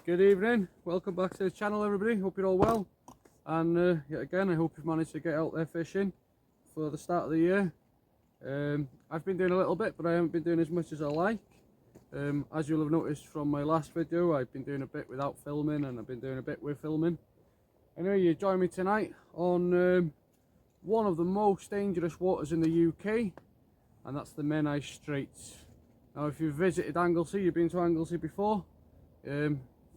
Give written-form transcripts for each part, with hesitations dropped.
Good evening, welcome back to the channel everybody, hope you're all well, and yet again I hope you've managed to get out there fishing for the start of the year. I've been doing a little bit, but I haven't been doing as much as I like. As you'll have noticed from my last video, I've been doing a bit without filming and I've been doing a bit with filming. Anyway, you join me tonight on one of the most dangerous waters in the UK, and that's the Menai Straits. Now if you've visited Anglesey, you've been to Anglesey before,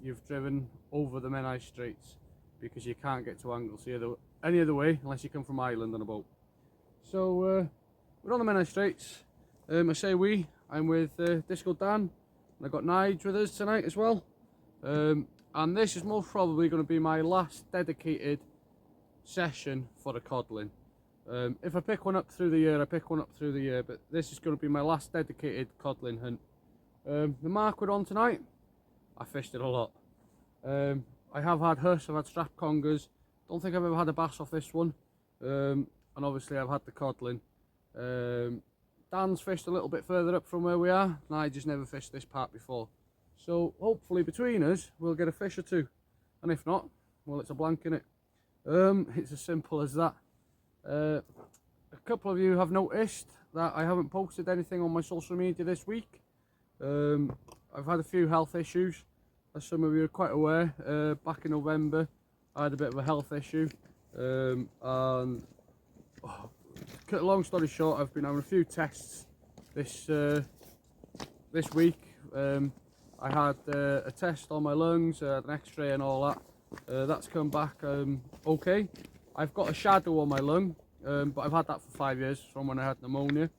you've driven over the Menai Straits because you can't get to Anglesey any other way unless you come from Ireland on a boat. So we're on the Menai Straits. I say I'm with Disco Dan, and I've got Nige with us tonight as well. And this is most probably going to be my last dedicated session for the codling. If I pick one up through the year, I pick one up through the year, but this is going to be my last dedicated codling hunt. The mark we're on tonight, I fished it a lot. I have had huss, I've had strap congers. Don't think I've ever had a bass off this one. And obviously I've had the codling. Dan's fished a little bit further up from where we are, and I just never fished this part before. So hopefully between us we'll get a fish or two. And if not, well, it's a blank in it. It's as simple as that. A couple of you have noticed that I haven't posted anything on my social media this week. I've had a few health issues, as some of you are quite aware. Back in November I had a bit of a health issue, and long story short, I've been having a few tests this week. I had a test on my lungs, an x-ray and all that. That's come back okay. I've got a shadow on my lung, but I've had that for 5 years from when I had pneumonia.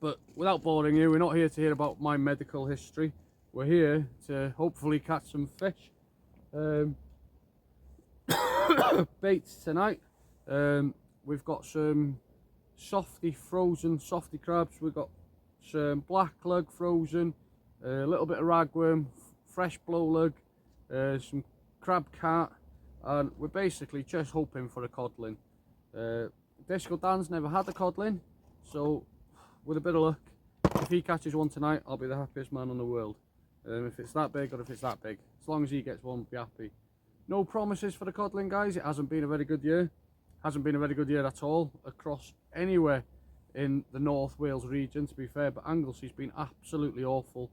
But without boring you, we're not here to hear about my medical history. We're here to hopefully catch some fish. Baits tonight. We've got some frozen softy crabs. We've got some black lug frozen, a little bit of ragworm, fresh blow lug, some crab cart, and we're basically just hoping for a codling. Disco Dan's never had a codling, so with a bit of luck, if he catches one tonight, I'll be the happiest man in the world. If it's that big or if it's that big, as long as he gets one, be happy. No promises for the codling, guys. It hasn't been a very good year. Hasn't been a very good year at all across anywhere in the North Wales region, to be fair, but Anglesey's been absolutely awful.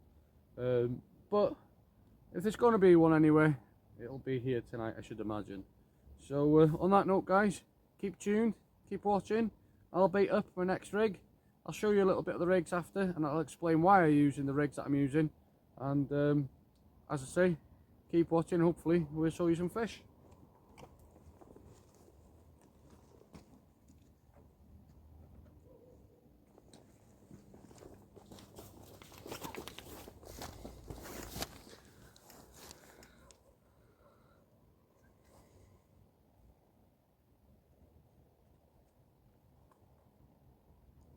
But if there's going to be one anyway, it'll be here tonight, I should imagine. So on that note, guys, keep tuned, keep watching. I'll bait up my next rig. I'll show you a little bit of the rigs after, and I'll explain why I'm using the rigs that I'm using. And as I say, keep watching. Hopefully we'll show you some fish.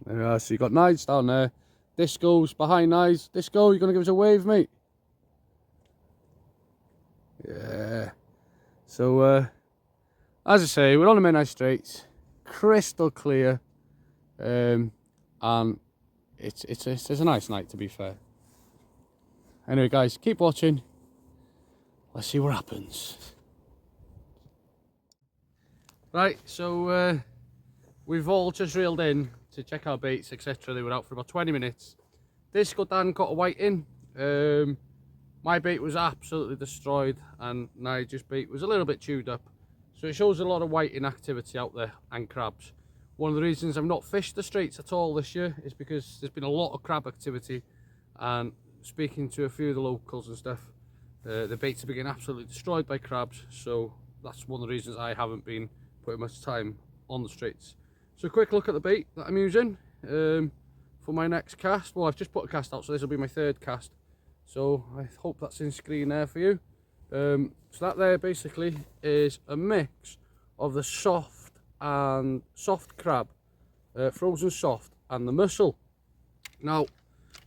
There we are, so you got Nige down there. Disco's behind Nige. Disco, you gonna give us a wave, mate? Yeah. So as I say, we're on the Menai Straits, crystal clear, and it's a nice night, to be fair. Anyway, guys, keep watching. Let's see what happens. Right, so we've all just reeled in to check our baits, etc. They were out for about 20 minutes. Disco Dan got a whiting. My bait was absolutely destroyed, and Nigel's bait was a little bit chewed up. So it shows a lot of whiting activity out there, and crabs. One of the reasons I've not fished the Straits at all this year is because there's been a lot of crab activity, and speaking to a few of the locals and stuff, the baits have been getting absolutely destroyed by crabs. So that's one of the reasons I haven't been putting much time on the Straits. So a quick look at the bait that I'm using for my next cast. Well, I've just put a cast out, so this will be my third cast. So I hope that's in screen there for you. So that there basically is a mix of the soft crab, frozen soft, and the mussel. Now,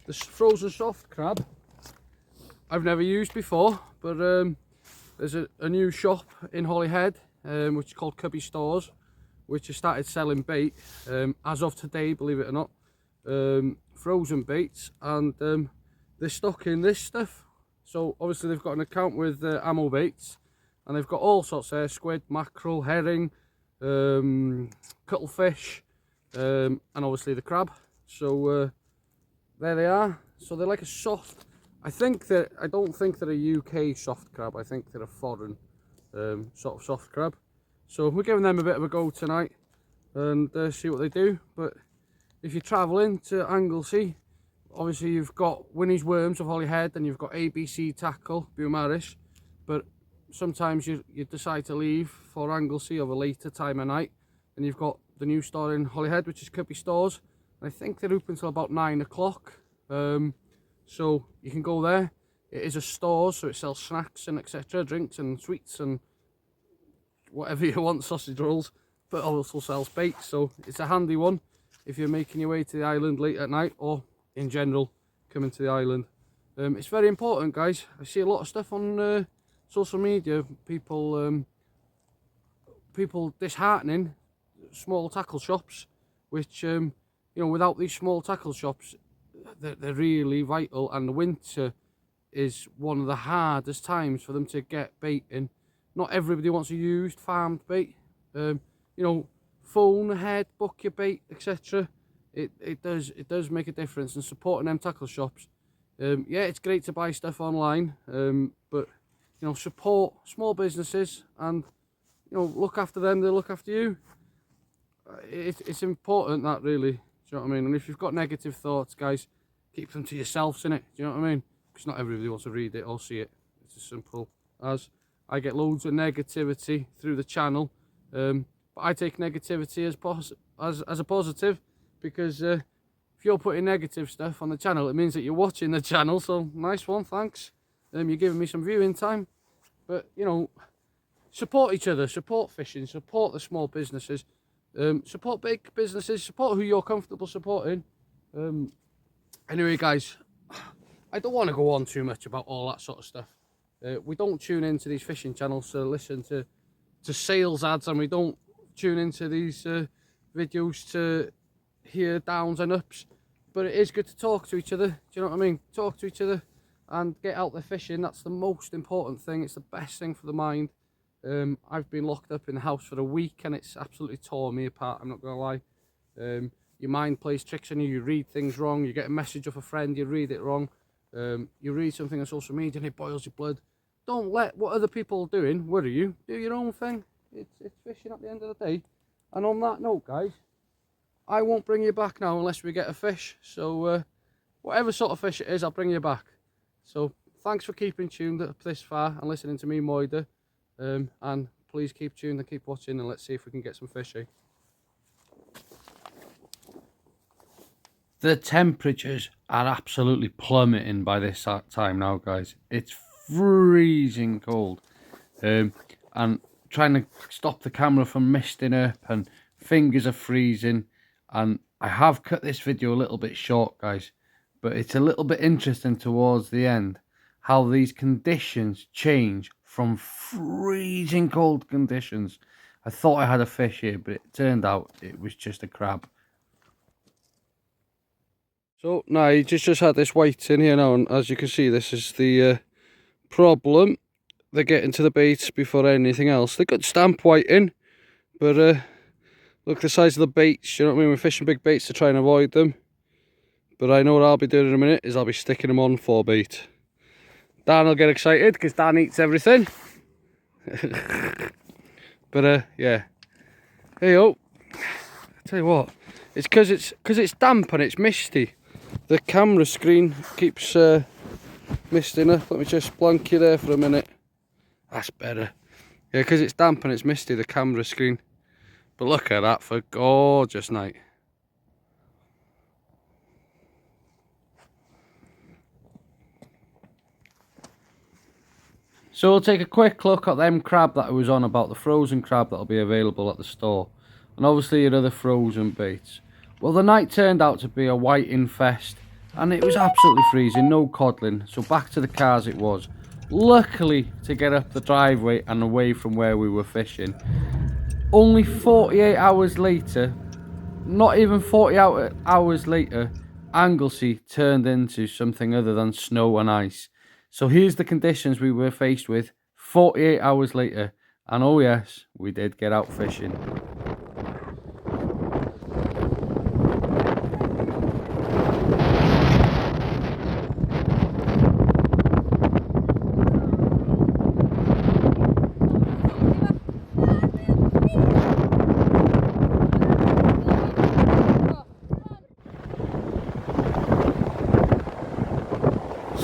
the frozen soft crab I've never used before, but there's a new shop in Holyhead, which is called Cubby Stores, which has started selling bait as of today, believe it or not, frozen baits, and they're stocking this stuff. So obviously they've got an account with Ammo Baits, and they've got all sorts there: squid, mackerel, herring, cuttlefish, and obviously the crab. So there they are. So they're like a soft, I don't think they're a UK soft crab. I think they're a foreign sort of soft crab. So we're giving them a bit of a go tonight and see what they do. But if you're travelling to Anglesey, obviously you've got Winnie's Worms of Holyhead, and you've got ABC Tackle, Beaumaris. But sometimes you decide to leave for Anglesey of a later time of night, and you've got the new store in Holyhead, which is Kirby Stores. I think they're open until about 9 o'clock. So you can go there. It is a store, so it sells snacks and etc., drinks and sweets and whatever you want, sausage rolls, but also sells bait. So it's a handy one if you're making your way to the island late at night, or in general coming to the island. It's very important, guys. I see a lot of stuff on social media, people disheartening small tackle shops, which you know, without these small tackle shops, they're really vital, and the winter is one of the hardest times for them to get bait in. Not everybody wants a used farmed bait. You know, phone ahead, book your bait, etc. It does make a difference, and supporting them tackle shops. Yeah, it's great to buy stuff online, but you know, support small businesses and, you know, look after them, they look after you. It's important, that, really. Do you know what I mean? And if you've got negative thoughts, guys, keep them to yourselves, innit? Do you know what I mean? Because not everybody wants to read it or see it. It's as simple as, I get loads of negativity through the channel, but I take negativity as a positive, because if you're putting negative stuff on the channel, it means that you're watching the channel. So nice one, thanks. You're giving me some viewing time. But you know, support each other, support fishing, support the small businesses, support big businesses, support who you're comfortable supporting. Anyway, guys, I don't want to go on too much about all that sort of stuff. We don't tune into these fishing channels to listen to sales ads, and we don't tune into these videos to hear downs and ups. But it is good to talk to each other. Do you know what I mean? Talk to each other and get out there fishing. That's the most important thing. It's the best thing for the mind. I've been locked up in the house for a week, and it's absolutely tore me apart, I'm not gonna lie. Your mind plays tricks on you. You read things wrong. You get a message off a friend, you read it wrong. You read something on social media and it boils your blood. Don't let what other people are doing worry you. Do your own thing. It's fishing at the end of the day. And on that note, guys, I won't bring you back now unless we get a fish. So whatever sort of fish it is, I'll bring you back. So thanks for keeping tuned up this far and listening to me, Moida. And please keep tuned and keep watching, and let's see if we can get some fish, eh? The temperatures are absolutely plummeting by this time now, guys. It's freezing cold. And trying to stop the camera from misting up, and fingers are freezing. And I have cut this video a little bit short, guys, but it's a little bit interesting towards the end how these conditions change from freezing cold conditions. I thought I had a fish here, but it turned out it was just a crab. So now you just had this white in here now, and as you can see, this is the problem. They're getting to the baits before anything else. They could stamp white in, but look the size of the baits. You know what I mean? We're fishing big baits to try and avoid them. But I know what I'll be doing in a minute is I'll be sticking them on for bait. Dan will get excited because Dan eats everything. But yeah. Hey yo, I tell you what, it's because it's damp and it's misty. The camera screen keeps misting up. Let me just blank you there for a minute. That's better. Yeah, because it's damp and it's misty, the camera screen. But look at that for a gorgeous night. So we'll take a quick look at them crab that I was on about, the frozen crab that'll be available at the store. And obviously your other frozen baits. Well, the night turned out to be a whiting fest, and it was absolutely freezing, no codling. So back to the cars it was. Luckily to get up the driveway and away from where we were fishing. Only 48 hours later, not even 40 hours later, Anglesey turned into something other than snow and ice. So here's the conditions we were faced with 48 hours later. And oh yes, we did get out fishing.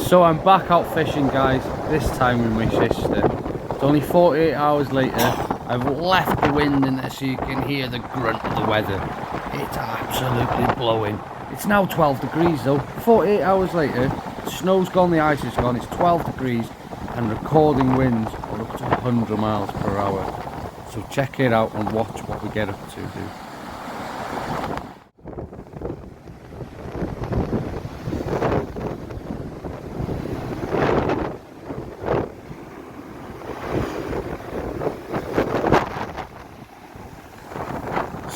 So I'm back out fishing, guys, this time with my sister. It's only 48 hours later. I've left the wind in there so you can hear the grunt of the weather. It's absolutely blowing. It's now 12 degrees though. 48 hours later, snow's gone, the ice is gone, it's 12 degrees and recording winds are up to 100 miles per hour. So check it out and watch what we get up to, dude.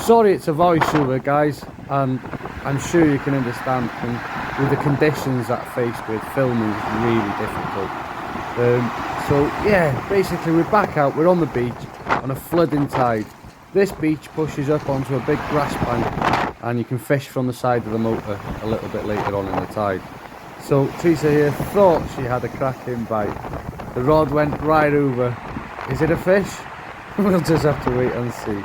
Sorry it's a voiceover, guys, and I'm sure you can understand with the conditions that I'm faced with, filming is really difficult. So yeah, basically we're back out, we're on the beach on a flooding tide. This beach pushes up onto a big grass bank and you can fish from the side of the motor a little bit later on in the tide. So Chace here thought she had a cracking bite. The rod went right over. Is it a fish? We'll just have to wait and see.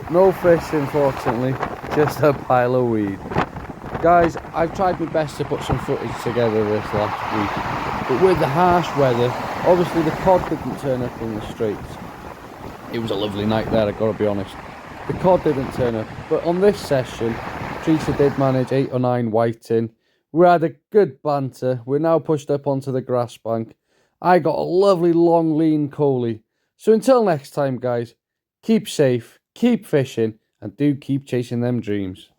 No fish unfortunately, just a pile of weed. Guys, I've tried my best to put some footage together this last week, but with the harsh weather, obviously the cod didn't turn up in the straits. It was a lovely night there, I've got to be honest. The cod didn't turn up, but on this session, Chace did manage 8 or 9 whiting. We had a good banter. We're now pushed up onto the grass bank. I got a lovely long lean coley. So until next time, guys, keep safe, keep fishing, and do keep chasing them dreams.